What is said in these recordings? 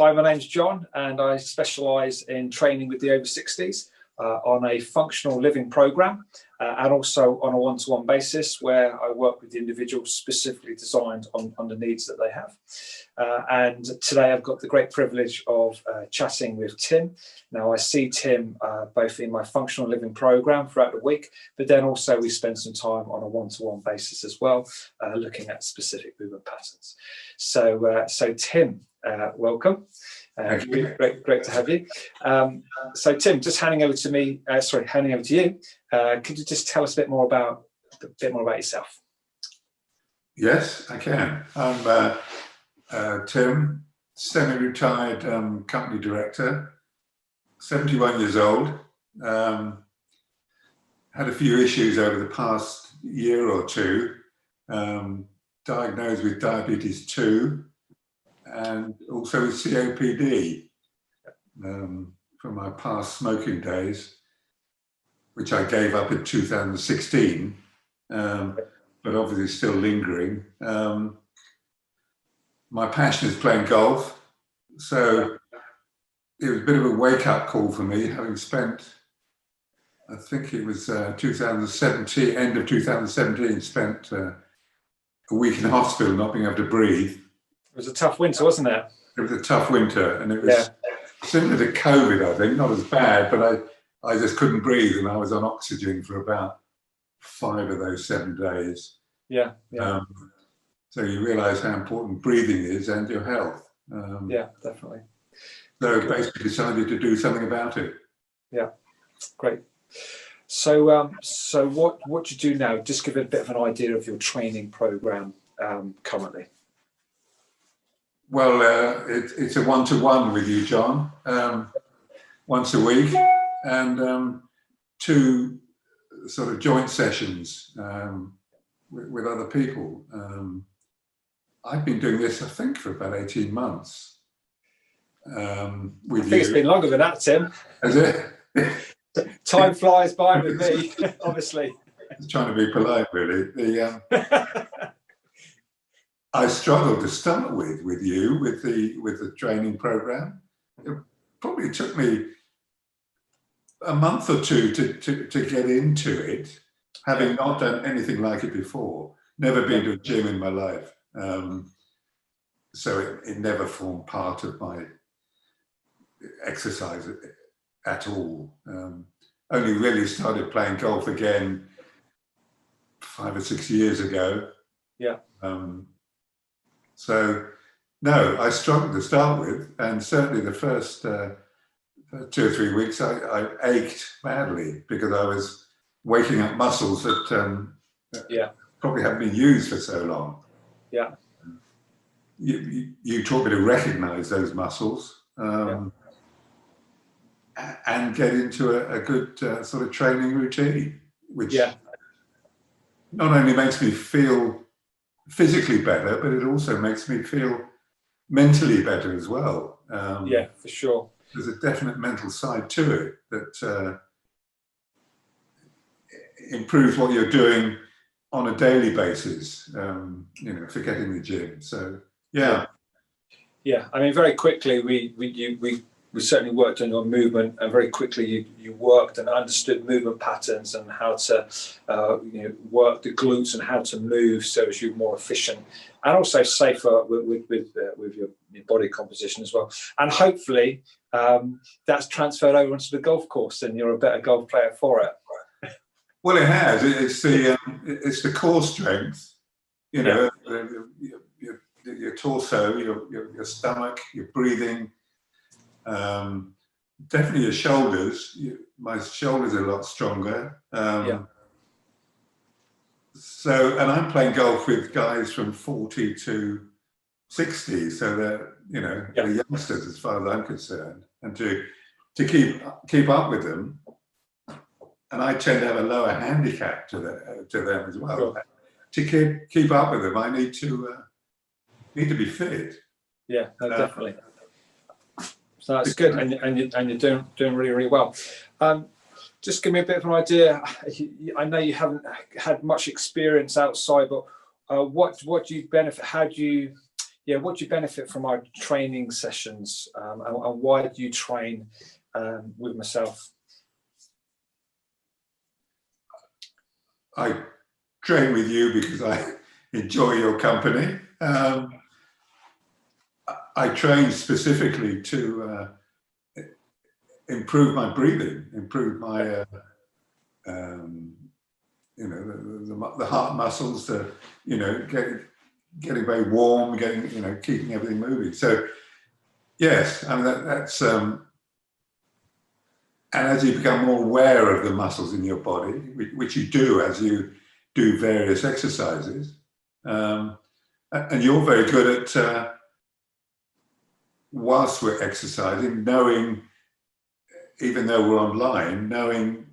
Hi, my name's John, and I specialise in training with the over 60s on a functional living programme and also on a one-to-one basis where I work with the individuals specifically designed on the needs that they have. And today I've got the great privilege of chatting with Tim. Now, I see Tim both in my functional living programme throughout the week, but then also we spend some time on a one-to-one basis as well, looking at specific movement patterns. So Tim, welcome. Great to have you. So Tim, just handing over to you. Could you just tell us a bit more about yourself? Yes, I can. I'm Tim, semi-retired company director, 71 years old. Had a few issues over the past year or two. Diagnosed with diabetes 2 and also with COPD from my past smoking days, which I gave up in 2016, but obviously still lingering. My passion is playing golf, so it was a bit of a wake-up call for me, having spent, I think it was 2017, end of 2017, spent a week in hospital not being able to breathe. It was a tough winter, wasn't it? It was a tough winter, and it was similar to COVID, I think, not as bad, but I just couldn't breathe, and I was on oxygen for about 5 of those 7 days. So you realise how important breathing is and your health. Yeah, definitely. So basically decided to do something about it. Yeah, great. So what do you do now? Just give a bit of an idea of your training programme currently. Well, it's a one-to-one with you, John, once a week, and 2 sort of joint sessions with other people. I've been doing this, I think, for about 18 months. I think it's been longer than that, Tim. Has it? Time flies by with me, obviously. I'm trying to be polite, really. I struggled to start with the training program. It probably took me a month or 2 to get into it, having not done anything like it before. Never been to a gym in my life, so it never formed part of my exercise at all. Only really started playing golf again 5 or 6 years ago. Yeah. So, no, I struggled to start with, and certainly the first 2 or 3 weeks I ached badly because I was waking up muscles that probably haven't been used for so long. Yeah. You taught me to recognise those muscles and get into a good sort of training routine, which not only makes me feel physically better, but it also makes me feel mentally better as well. Yeah, for sure. There's a definite mental side to it that improves what you're doing on a daily basis, forgetting the gym. So, yeah. I mean, very quickly, we certainly worked on your movement, and very quickly you worked and understood movement patterns and how to work the glutes and how to move so as you're more efficient and also safer with your body composition as well. And hopefully that's transferred over onto the golf course and you're a better golf player for it. Well, it has. It's the core strength, your torso, your stomach, your breathing. Definitely your shoulders. My shoulders are a lot stronger. So, and I'm playing golf with guys from 40 to 60, so they're they're youngsters as far as I'm concerned, and to keep up with them. And I tend to have a lower handicap to them as well. Sure. To keep up with them, I need to be fit. Yeah, definitely. So that's good, and you're doing really, really well. Just give me a bit of an idea. I know you haven't had much experience outside, but what do you benefit? How do you Yeah, what do you benefit from our training sessions, and why do you train with myself? I train with you because I enjoy your company. I train specifically to improve my breathing, improve my, you know, the heart muscles, to, you know, getting very warm, you know, keeping everything moving. So yes, I mean that's and as you become more aware of the muscles in your body, which you do as you do various exercises, and you're very good at whilst we're exercising, knowing, even though we're online, knowing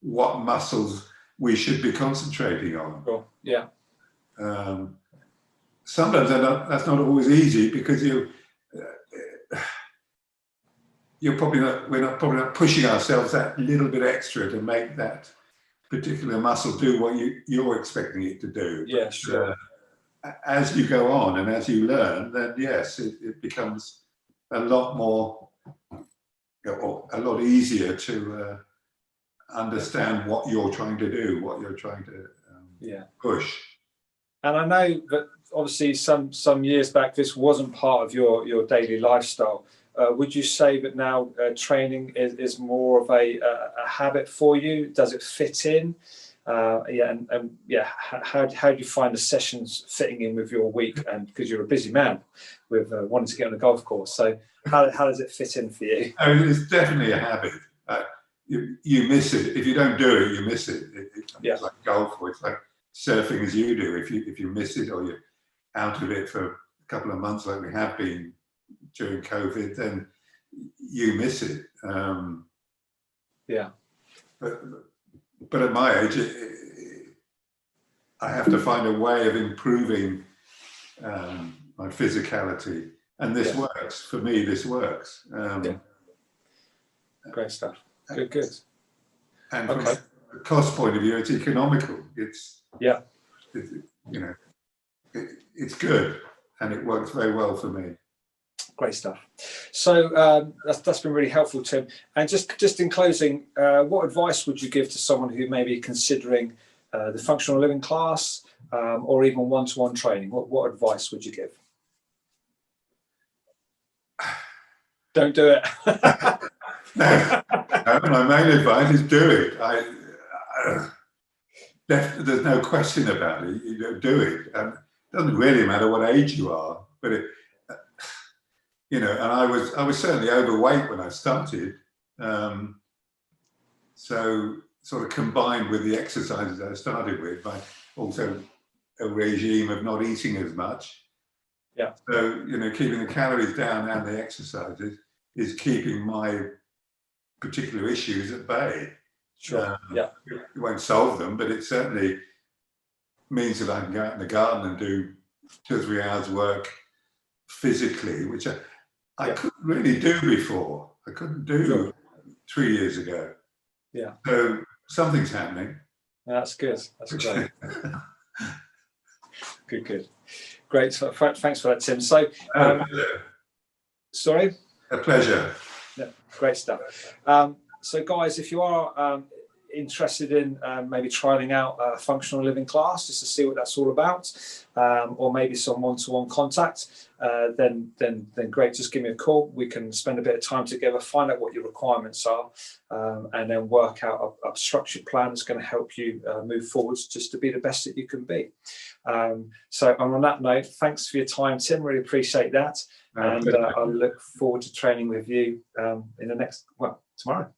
what muscles we should be concentrating on. Sure. Yeah. Sometimes that's not always easy, because we're probably not pushing ourselves that little bit extra to make that particular muscle do what you're expecting it to do. Yeah, sure. As you go on and as you learn, then yes, it becomes a lot more, or a lot easier to understand what you're trying to do, what you're trying to push. And I know that obviously some years back this wasn't part of your daily lifestyle. Would you say that now training is more of a habit for you? Does it fit in? How do you find the sessions fitting in with your week? And because you're a busy man with wanting to get on a golf course, so how does it fit in for you? I mean, it's definitely a habit. You miss it if you don't do it. You miss it. It's like golf, or it's like surfing as you do. If you miss it, or you're out of it for a couple of months, like we have been during COVID, then you miss it. But at my age, I have to find a way of improving my physicality, and this works for me. This works. Great stuff. Good. And from a cost point of view, it's economical. It's it's good, and it works very well for me. Great stuff. So that's been really helpful, Tim. And just in closing, what advice would you give to someone who may be considering the functional living class, or even one-to-one training? What advice would you give? Don't do it. No, my main advice is do it. There's no question about it. You don't do it. It doesn't really matter what age you are, but you know, and I was certainly overweight when I started. So sort of combined with the exercises I started with, but also a regime of not eating as much. Yeah. So, you know, keeping the calories down and the exercises is keeping my particular issues at bay. Sure. It won't solve them, but it certainly means that I can go out in the garden and do 2 or 3 hours work physically, which I couldn't really do before. I couldn't do 3 years ago. Yeah. So something's happening. That's good. That's great. Good. Great. So, thanks for that, Tim. So, sorry? A pleasure. Yeah, great stuff. So, guys, if you are interested in maybe trialing out a functional living class just to see what that's all about, or maybe some one-to-one contact, then great, just give me a call. We can spend a bit of time together, find out what your requirements are, and then work out a structured plan that's going to help you move forwards just to be the best that you can be. So on that note, thanks for your time, Tim. Really appreciate that. And I look forward to training with you in the next, tomorrow.